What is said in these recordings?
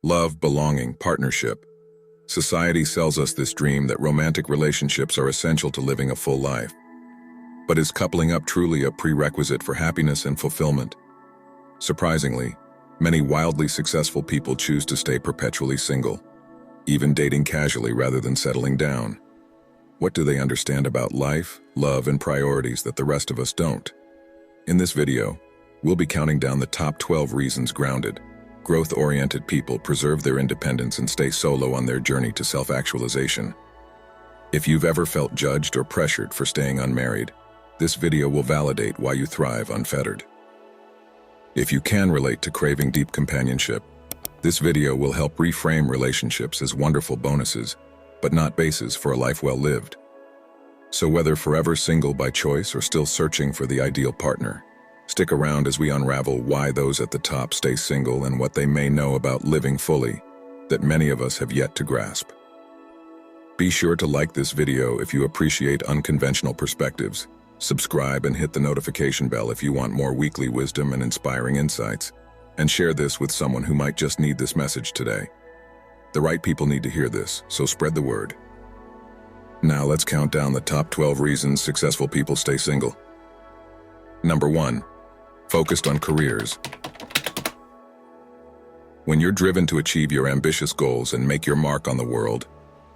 Love, belonging, partnership. Society sells us this dream that romantic relationships are essential to living a full life. But is coupling up truly a prerequisite for happiness and fulfillment? Surprisingly, many wildly successful people choose to stay perpetually single, even dating casually rather than settling down. What do they understand about life, love, and priorities that the rest of us don't? In this video, we'll be counting down the top 12 reasons grounded, growth-oriented people preserve their independence and stay solo on their journey to self-actualization. If you've ever felt judged or pressured for staying unmarried, this video will validate why you thrive unfettered. If you can relate to craving deep companionship, this video will help reframe relationships as wonderful bonuses, but not bases for a life well lived. So whether forever single by choice or still searching for the ideal partner, stick around as we unravel why those at the top stay single and what they may know about living fully that many of us have yet to grasp. Be sure to like this video if you appreciate unconventional perspectives, subscribe and hit the notification bell if you want more weekly wisdom and inspiring insights, and share this with someone who might just need this message today. The right people need to hear this, so spread the word. Now let's count down the top 12 reasons successful people stay single. Number 1. Focused on careers. When you're driven to achieve your ambitious goals and make your mark on the world,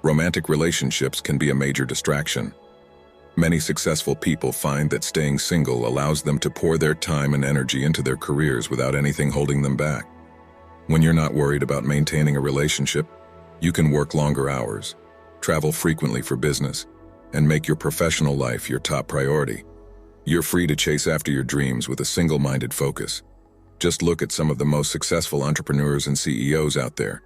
romantic relationships can be a major distraction. Many successful people find that staying single allows them to pour their time and energy into their careers without anything holding them back. When you're not worried about maintaining a relationship, you can work longer hours, travel frequently for business, and make your professional life your top priority. You're free to chase after your dreams with a single-minded focus. Just look at some of the most successful entrepreneurs and CEOs out there.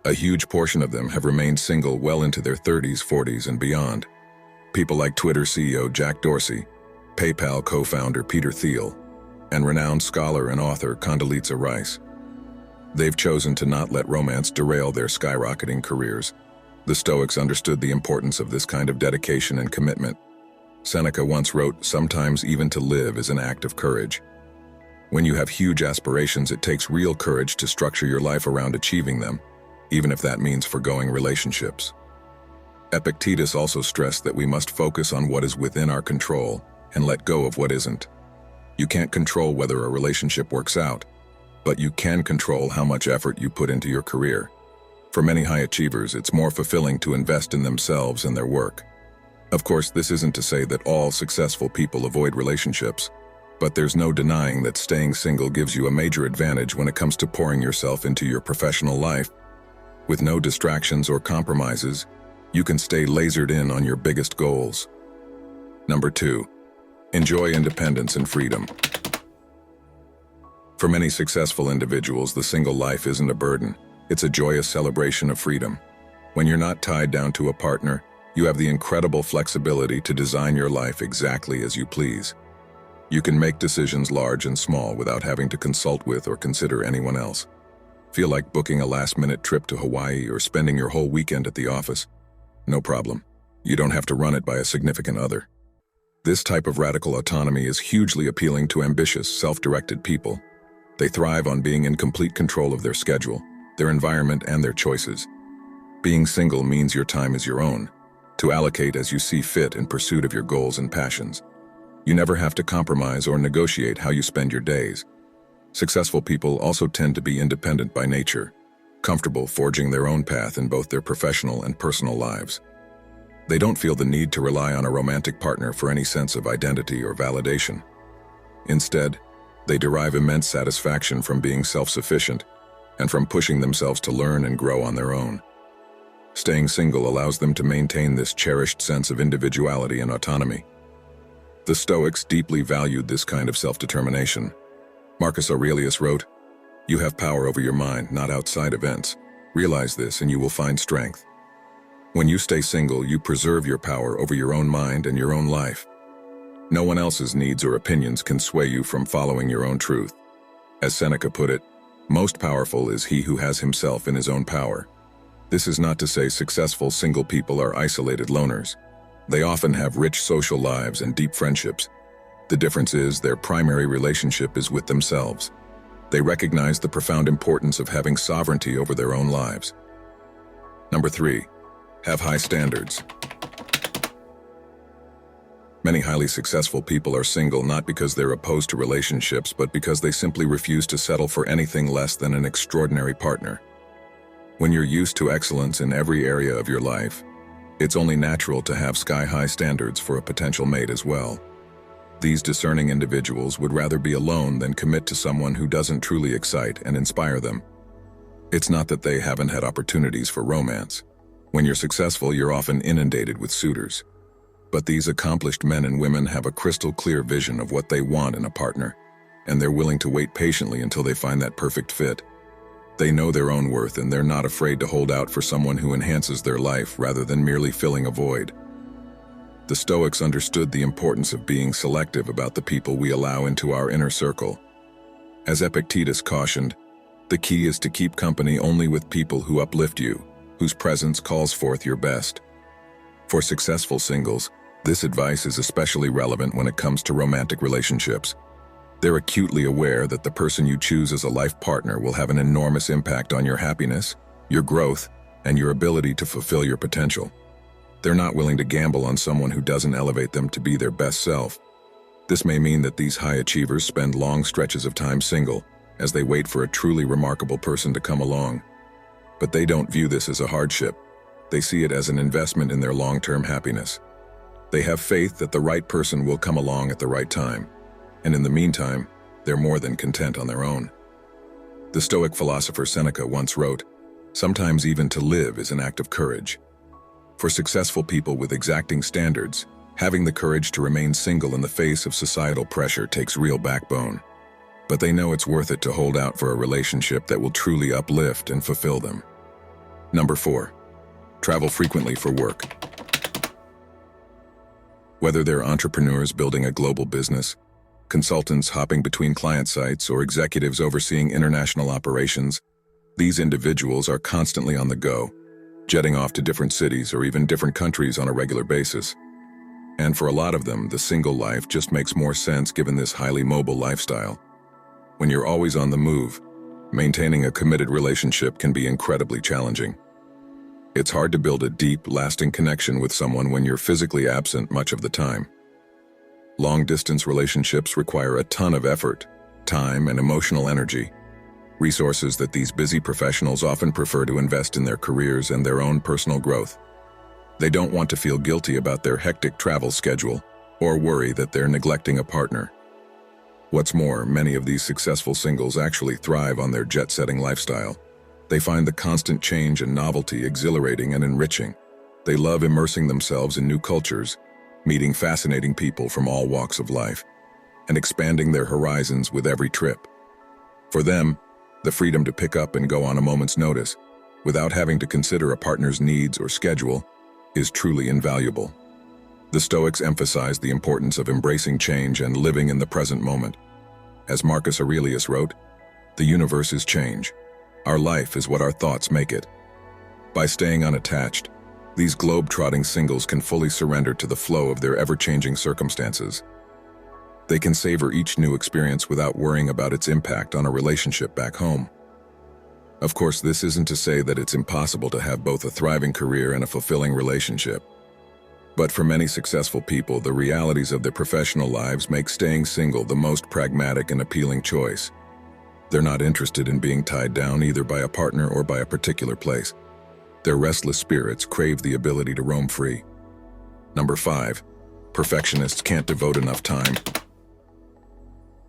A huge portion of them have remained single well into their 30s, 40s, and beyond. People like Twitter CEO Jack Dorsey, PayPal co-founder Peter Thiel, and renowned scholar and author Condoleezza Rice. They've chosen to not let romance derail their skyrocketing careers. The Stoics understood the importance of this kind of dedication and commitment. Seneca once wrote, "Sometimes even to live is an act of courage." When you have huge aspirations, it takes real courage to structure your life around achieving them, even if that means forgoing relationships. Epictetus also stressed that we must focus on what is within our control and let go of what isn't. You can't control whether a relationship works out, but you can control how much effort you put into your career. For many high achievers, it's more fulfilling to invest in themselves and their work. Of course, this isn't to say that all successful people avoid relationships, but there's no denying that staying single gives you a major advantage when it comes to pouring yourself into your professional life. With no distractions or compromises, you can stay lasered in on your biggest goals. Number 2. Enjoy independence and freedom. For many successful individuals, the single life isn't a burden. It's a joyous celebration of freedom. When you're not tied down to a partner, you have the incredible flexibility to design your life exactly as you please. You can make decisions large and small without having to consult with or consider anyone else. Feel like booking a last-minute trip to Hawaii or spending your whole weekend at the office? No problem. You don't have to run it by a significant other. This type of radical autonomy is hugely appealing to ambitious, self-directed people. They thrive on being in complete control of their schedule, their environment, and their choices. Being single means your time is your own, to allocate as you see fit in pursuit of your goals and passions. You never have to compromise or negotiate how you spend your days. Successful people also tend to be independent by nature, comfortable forging their own path in both their professional and personal lives. They don't feel the need to rely on a romantic partner for any sense of identity or validation. Instead, they derive immense satisfaction from being self-sufficient and from pushing themselves to learn and grow on their own. Staying single allows them to maintain this cherished sense of individuality and autonomy. The Stoics deeply valued this kind of self-determination. Marcus Aurelius wrote, "You have power over your mind, not outside events. Realize this and you will find strength." When you stay single, you preserve your power over your own mind and your own life. No one else's needs or opinions can sway you from following your own truth. As Seneca put it, most powerful is he who has himself in his own power. This is not to say successful single people are isolated loners. They often have rich social lives and deep friendships. The difference is their primary relationship is with themselves. They recognize the profound importance of having sovereignty over their own lives. Number 3, have high standards. Many highly successful people are single not because they're opposed to relationships, but because they simply refuse to settle for anything less than an extraordinary partner. When you're used to excellence in every area of your life, it's only natural to have sky-high standards for a potential mate as well. These discerning individuals would rather be alone than commit to someone who doesn't truly excite and inspire them. It's not that they haven't had opportunities for romance. When you're successful, you're often inundated with suitors. But these accomplished men and women have a crystal-clear vision of what they want in a partner, and they're willing to wait patiently until they find that perfect fit. They know their own worth, and they're not afraid to hold out for someone who enhances their life rather than merely filling a void. The Stoics understood the importance of being selective about the people we allow into our inner circle. As Epictetus cautioned, the key is to keep company only with people who uplift you, whose presence calls forth your best. For successful singles, this advice is especially relevant when it comes to romantic relationships. They're acutely aware that the person you choose as a life partner will have an enormous impact on your happiness, your growth, and your ability to fulfill your potential. They're not willing to gamble on someone who doesn't elevate them to be their best self. This may mean that these high achievers spend long stretches of time single, as they wait for a truly remarkable person to come along. But they don't view this as a hardship. They see it as an investment in their long-term happiness. They have faith that the right person will come along at the right time, and in the meantime, they're more than content on their own. The Stoic philosopher Seneca once wrote, "Sometimes even to live is an act of courage." For successful people with exacting standards, having the courage to remain single in the face of societal pressure takes real backbone. But they know it's worth it to hold out for a relationship that will truly uplift and fulfill them. Number 4, travel frequently for work. Whether they're entrepreneurs building a global business, consultants hopping between client sites, or executives overseeing international operations, these individuals are constantly on the go, jetting off to different cities or even different countries on a regular basis. And for a lot of them, the single life just makes more sense given this highly mobile lifestyle. When you're always on the move, maintaining a committed relationship can be incredibly challenging. It's hard to build a deep, lasting connection with someone when you're physically absent much of the time. Long-distance relationships require a ton of effort, time, and emotional energy, resources that these busy professionals often prefer to invest in their careers and their own personal growth. They don't want to feel guilty about their hectic travel schedule or worry that they're neglecting a partner. What's more, many of these successful singles actually thrive on their jet-setting lifestyle. They find the constant change and novelty exhilarating and enriching. They love immersing themselves in new cultures, meeting fascinating people from all walks of life, and expanding their horizons with every trip. For them, the freedom to pick up and go on a moment's notice, without having to consider a partner's needs or schedule, is truly invaluable. The Stoics emphasize the importance of embracing change and living in the present moment. As Marcus Aurelius wrote, "The universe is change. Our life is what our thoughts make it." By staying unattached, these globe-trotting singles can fully surrender to the flow of their ever-changing circumstances. They can savor each new experience without worrying about its impact on a relationship back home. Of course, this isn't to say that it's impossible to have both a thriving career and a fulfilling relationship. But for many successful people, the realities of their professional lives make staying single the most pragmatic and appealing choice. They're not interested in being tied down either by a partner or by a particular place. Their restless spirits crave the ability to roam free. Number 5, perfectionists can't devote enough time.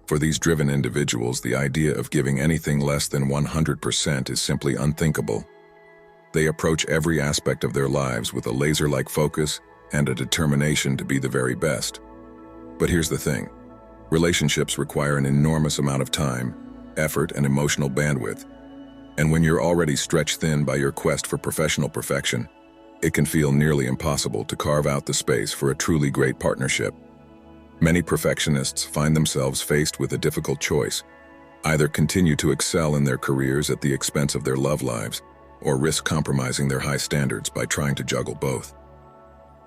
For these driven individuals, the idea of giving anything less than 100% is simply unthinkable. They approach every aspect of their lives with a laser-like focus and a determination to be the very best. But here's the thing. Relationships require an enormous amount of time, effort, and emotional bandwidth. And when you're already stretched thin by your quest for professional perfection, it can feel nearly impossible to carve out the space for a truly great partnership. Many perfectionists find themselves faced with a difficult choice: either continue to excel in their careers at the expense of their love lives, or risk compromising their high standards by trying to juggle both.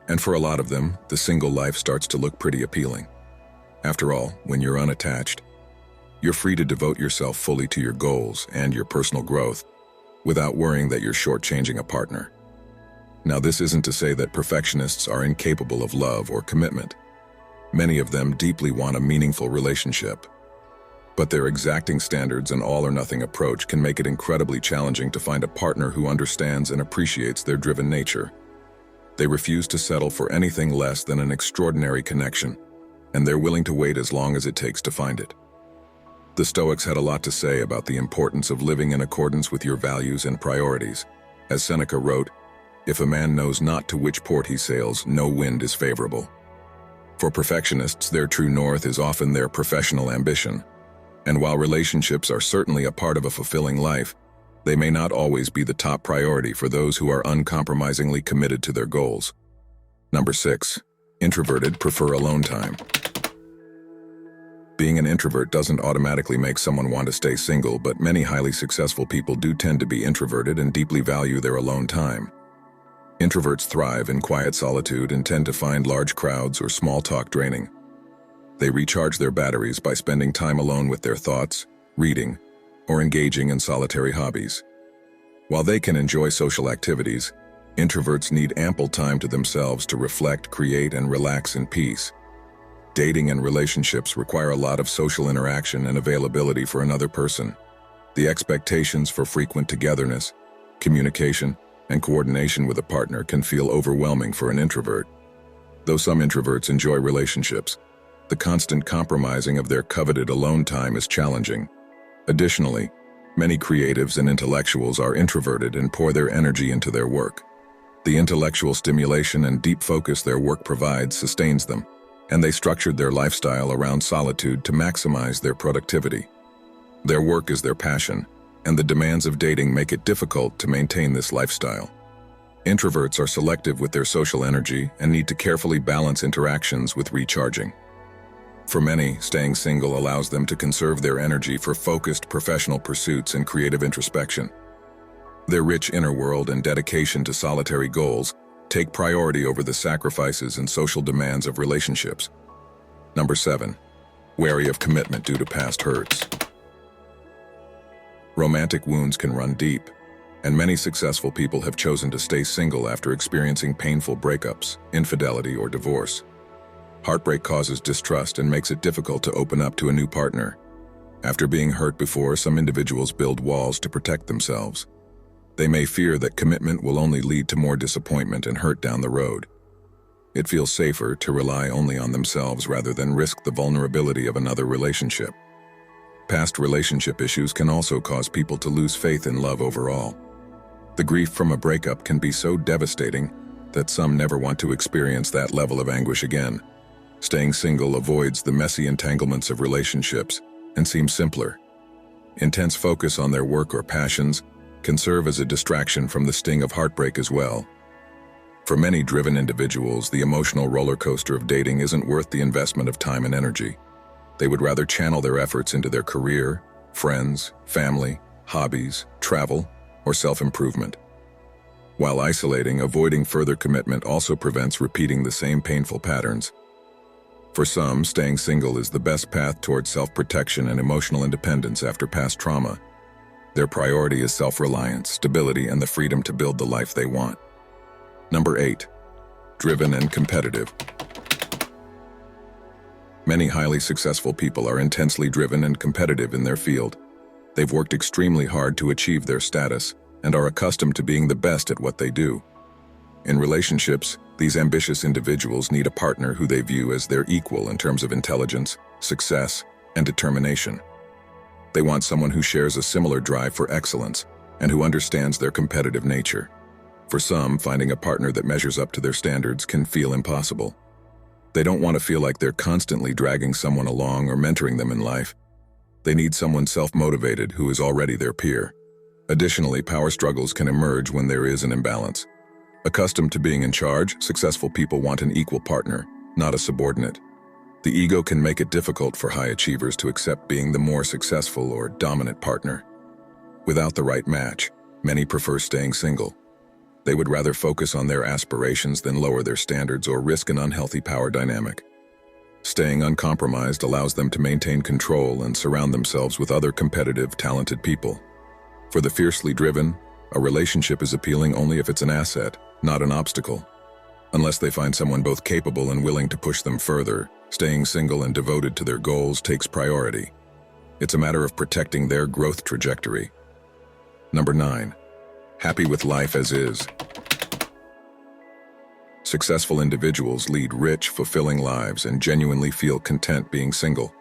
And for a lot of them, the single life starts to look pretty appealing. After all, when you're unattached, You're free to devote yourself fully to your goals and your personal growth without worrying that you're shortchanging a partner. Now, this isn't to say that perfectionists are incapable of love or commitment. Many of them deeply want a meaningful relationship. But their exacting standards and all-or-nothing approach can make it incredibly challenging to find a partner who understands and appreciates their driven nature. They refuse to settle for anything less than an extraordinary connection, and they're willing to wait as long as it takes to find it. The Stoics had a lot to say about the importance of living in accordance with your values and priorities. As Seneca wrote, "If a man knows not to which port he sails, no wind is favorable." For perfectionists, their true north is often their professional ambition. And while relationships are certainly a part of a fulfilling life, they may not always be the top priority for those who are uncompromisingly committed to their goals. Number 6. Introverted prefer alone time. Being an introvert doesn't automatically make someone want to stay single, but many highly successful people do tend to be introverted and deeply value their alone time. Introverts thrive in quiet solitude and tend to find large crowds or small talk draining. They recharge their batteries by spending time alone with their thoughts, reading, or engaging in solitary hobbies. While they can enjoy social activities, introverts need ample time to themselves to reflect, create, and relax in peace. Dating and relationships require a lot of social interaction and availability for another person. The expectations for frequent togetherness, communication, and coordination with a partner can feel overwhelming for an introvert. Though some introverts enjoy relationships, the constant compromising of their coveted alone time is challenging. Additionally, many creatives and intellectuals are introverted and pour their energy into their work. The intellectual stimulation and deep focus their work provides sustains them, and they structured their lifestyle around solitude to maximize their productivity. Their work is their passion, and the demands of dating make it difficult to maintain this lifestyle. Introverts are selective with their social energy and need to carefully balance interactions with recharging. For many, staying single allows them to conserve their energy for focused professional pursuits and creative introspection. Their rich inner world and dedication to solitary goals take priority over the sacrifices and social demands of relationships. Number 7. Wary of commitment due to past hurts. Romantic wounds can run deep, and many successful people have chosen to stay single after experiencing painful breakups, infidelity, or divorce. Heartbreak causes distrust and makes it difficult to open up to a new partner. After being hurt before, some individuals build walls to protect themselves. They may fear that commitment will only lead to more disappointment and hurt down the road. It feels safer to rely only on themselves rather than risk the vulnerability of another relationship. Past relationship issues can also cause people to lose faith in love overall. The grief from a breakup can be so devastating that some never want to experience that level of anguish again. Staying single avoids the messy entanglements of relationships and seems simpler. Intense focus on their work or passions can serve as a distraction from the sting of heartbreak as well. For many driven individuals, the emotional roller coaster of dating isn't worth the investment of time and energy. They would rather channel their efforts into their career, friends, family, hobbies, travel, or self-improvement. While isolating, avoiding further commitment also prevents repeating the same painful patterns. For some, staying single is the best path towards self-protection and emotional independence after past trauma. Their priority is self-reliance, stability, and the freedom to build the life they want. Number 8. Driven and competitive. Many highly successful people are intensely driven and competitive in their field. They've worked extremely hard to achieve their status and are accustomed to being the best at what they do. In relationships, these ambitious individuals need a partner who they view as their equal in terms of intelligence, success, and determination. They want someone who shares a similar drive for excellence and who understands their competitive nature. For some, finding a partner that measures up to their standards can feel impossible. They don't want to feel like they're constantly dragging someone along or mentoring them in life. They need someone self-motivated who is already their peer. Additionally, power struggles can emerge when there is an imbalance. Accustomed to being in charge, successful people want an equal partner, not a subordinate. The ego can make it difficult for high achievers to accept being the more successful or dominant partner. Without the right match, many prefer staying single. They would rather focus on their aspirations than lower their standards or risk an unhealthy power dynamic. Staying uncompromised allows them to maintain control and surround themselves with other competitive, talented people. For the fiercely driven, a relationship is appealing only if it's an asset, not an obstacle. Unless they find someone both capable and willing to push them further, staying single and devoted to their goals takes priority. It's a matter of protecting their growth trajectory. Number 9. Happy with life as is. Successful individuals lead rich, fulfilling lives and genuinely feel content being single.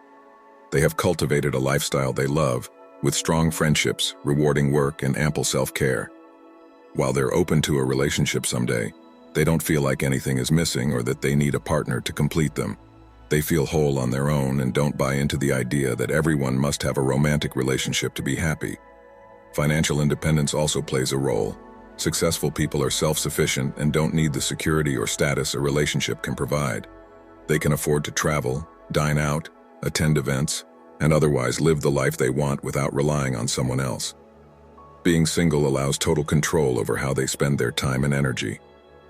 They have cultivated a lifestyle they love, with strong friendships, rewarding work, and ample self-care. While they're open to a relationship someday, they don't feel like anything is missing or that they need a partner to complete them. They feel whole on their own and don't buy into the idea that everyone must have a romantic relationship to be happy. Financial independence also plays a role. Successful people are self-sufficient and don't need the security or status a relationship can provide. They can afford to travel, dine out, attend events, and otherwise live the life they want without relying on someone else. Being single allows total control over how they spend their time and energy.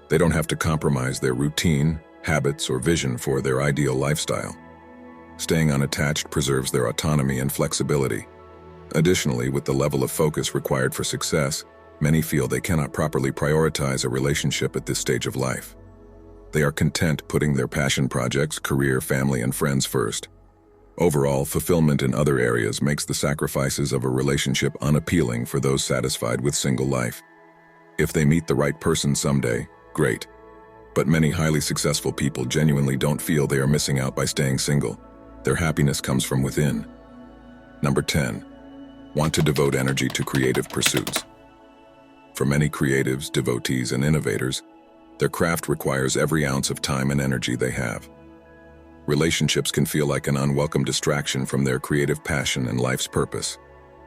They don't have to compromise their routine, habits, or vision for their ideal lifestyle. Staying unattached preserves their autonomy and flexibility. Additionally, with the level of focus required for success, many feel they cannot properly prioritize a relationship at this stage of life. They are content putting their passion projects, career, family, and friends first. Overall, fulfillment in other areas makes the sacrifices of a relationship unappealing for those satisfied with single life. If they meet the right person someday, great. But many highly successful people genuinely don't feel they are missing out by staying single. Their happiness comes from within. Number 10. Want to devote energy to creative pursuits. For many creatives, devotees, and innovators, their craft requires every ounce of time and energy they have. Relationships can feel like an unwelcome distraction from their creative passion and life's purpose.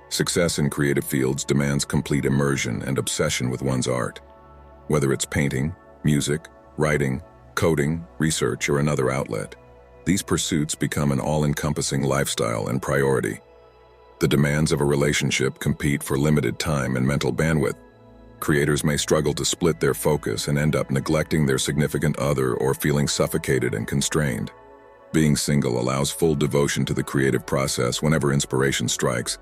Success in creative fields demands complete immersion and obsession with one's art. Whether it's painting, music, writing, coding, research, or another outlet, these pursuits become an all-encompassing lifestyle and priority. The demands of a relationship compete for limited time and mental bandwidth. Creators may struggle to split their focus and end up neglecting their significant other or feeling suffocated and constrained. Being single allows full devotion to the creative process whenever inspiration strikes.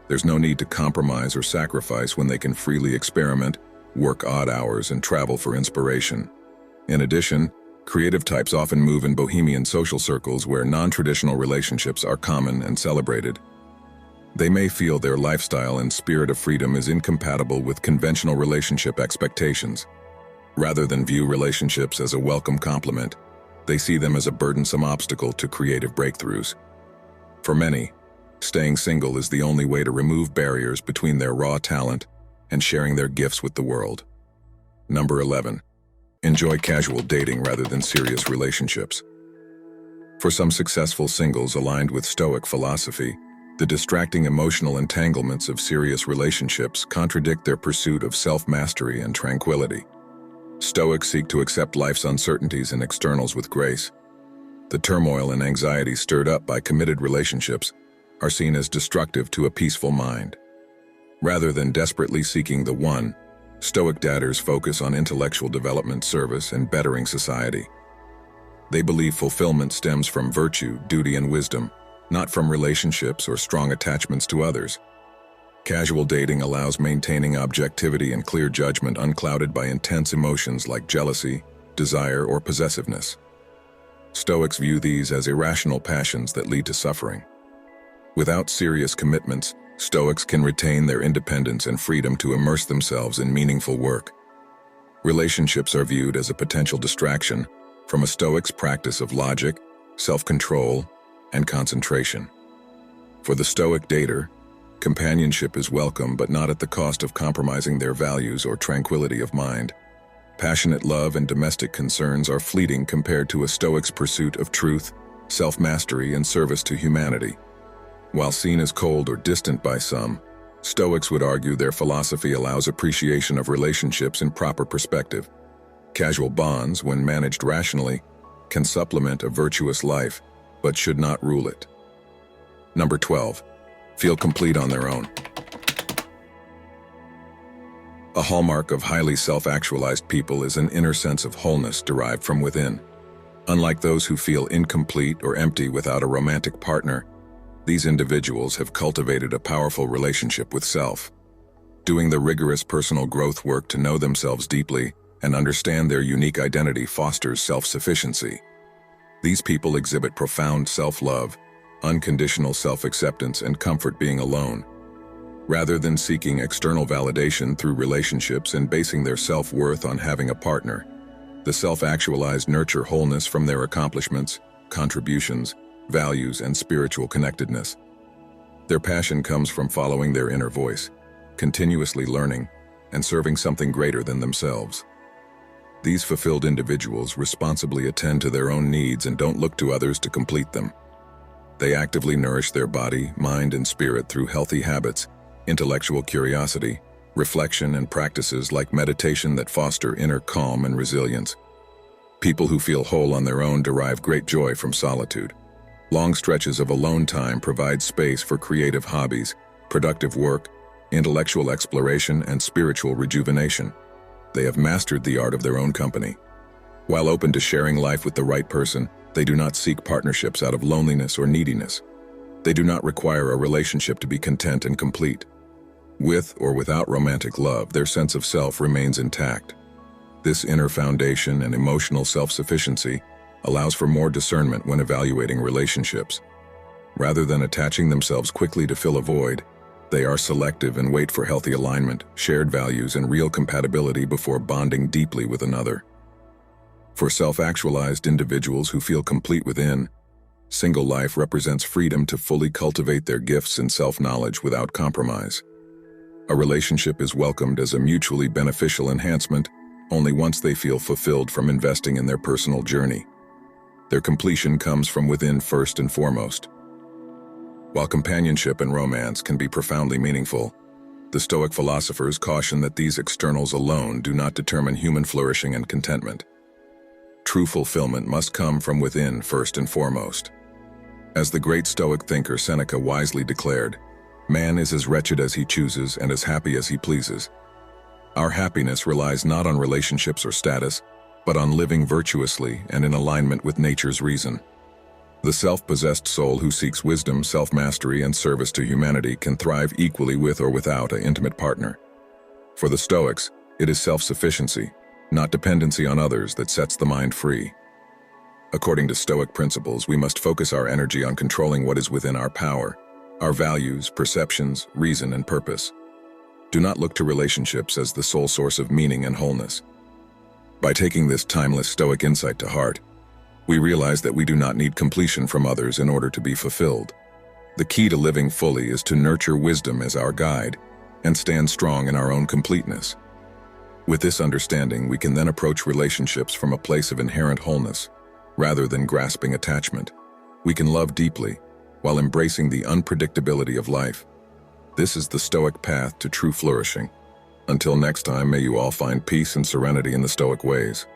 There's no need to compromise or sacrifice when they can freely experiment, work odd hours, and travel for inspiration. In addition, creative types often move in bohemian social circles where non-traditional relationships are common and celebrated. They may feel their lifestyle and spirit of freedom is incompatible with conventional relationship expectations. Rather than view relationships as a welcome complement, they see them as a burdensome obstacle to creative breakthroughs. For many, staying single is the only way to remove barriers between their raw talent and sharing their gifts with the world. Number 11. Enjoy casual dating rather than serious relationships. For some successful singles aligned with Stoic philosophy, the distracting emotional entanglements of serious relationships contradict their pursuit of self-mastery and tranquility. Stoics seek to accept life's uncertainties and externals with grace. The turmoil and anxiety stirred up by committed relationships are seen as destructive to a peaceful mind. Rather than desperately seeking the one, Stoic daters focus on intellectual development, service, and bettering society. They believe fulfillment stems from virtue, duty, and wisdom, not from relationships or strong attachments to others. Casual dating allows maintaining objectivity and clear judgment unclouded by intense emotions like jealousy, desire, or possessiveness. Stoics view these as irrational passions that lead to suffering. Without serious commitments, Stoics can retain their independence and freedom to immerse themselves in meaningful work. Relationships are viewed as a potential distraction from a Stoic's practice of logic, self-control, and concentration. For the Stoic dater, companionship is welcome but not at the cost of compromising their values or tranquility of mind. Passionate love and domestic concerns are fleeting compared to a Stoic's pursuit of truth, self-mastery, and service to humanity. While seen as cold or distant by some, Stoics would argue their philosophy allows appreciation of relationships in proper perspective. Casual bonds, when managed rationally, can supplement a virtuous life, but should not rule it. Number 12. Feel complete on their own. A hallmark of highly self-actualized people is an inner sense of wholeness derived from within. Unlike those who feel incomplete or empty without a romantic partner, these individuals have cultivated a powerful relationship with self. Doing the rigorous personal growth work to know themselves deeply and understand their unique identity fosters self-sufficiency. These people exhibit profound self-love, unconditional self-acceptance, and comfort being alone. Rather than seeking external validation through relationships and basing their self-worth on having a partner, the self-actualized nurture wholeness from their accomplishments, contributions, values, and spiritual connectedness. Their passion comes from following their inner voice, continuously learning, and serving something greater than themselves. These fulfilled individuals responsibly attend to their own needs and don't look to others to complete them. They actively nourish their body, mind, and spirit through healthy habits, intellectual curiosity, reflection, and practices like meditation that foster inner calm and resilience. People who feel whole on their own derive great joy from solitude. Long stretches of alone time provide space for creative hobbies, productive work, intellectual exploration, and spiritual rejuvenation. They have mastered the art of their own company. While open to sharing life with the right person, they do not seek partnerships out of loneliness or neediness. They do not require a relationship to be content and complete. With or without romantic love, their sense of self remains intact. This inner foundation and emotional self-sufficiency allows for more discernment when evaluating relationships. Rather than attaching themselves quickly to fill a void, they are selective and wait for healthy alignment, shared values, and real compatibility before bonding deeply with another. For self-actualized individuals who feel complete within, single life represents freedom to fully cultivate their gifts and self-knowledge without compromise. A relationship is welcomed as a mutually beneficial enhancement only once they feel fulfilled from investing in their personal journey. Their completion comes from within first and foremost. While companionship and romance can be profoundly meaningful, the Stoic philosophers caution that these externals alone do not determine human flourishing and contentment. True fulfillment must come from within first and foremost. As the great Stoic thinker Seneca wisely declared, "Man is as wretched as he chooses and as happy as he pleases." Our happiness relies not on relationships or status, but on living virtuously and in alignment with nature's reason. The self-possessed soul who seeks wisdom, self-mastery, and service to humanity can thrive equally with or without an intimate partner. For the Stoics, it is self-sufficiency, not dependency on others, that sets the mind free. According to Stoic principles, we must focus our energy on controlling what is within our power, our values, perceptions, reason, and purpose. Do not look to relationships as the sole source of meaning and wholeness. By taking this timeless Stoic insight to heart, we realize that we do not need completion from others in order to be fulfilled. The key to living fully is to nurture wisdom as our guide and stand strong in our own completeness. With this understanding, we can then approach relationships from a place of inherent wholeness, rather than grasping attachment. We can love deeply, while embracing the unpredictability of life. This is the Stoic path to true flourishing. Until next time, may you all find peace and serenity in the Stoic ways.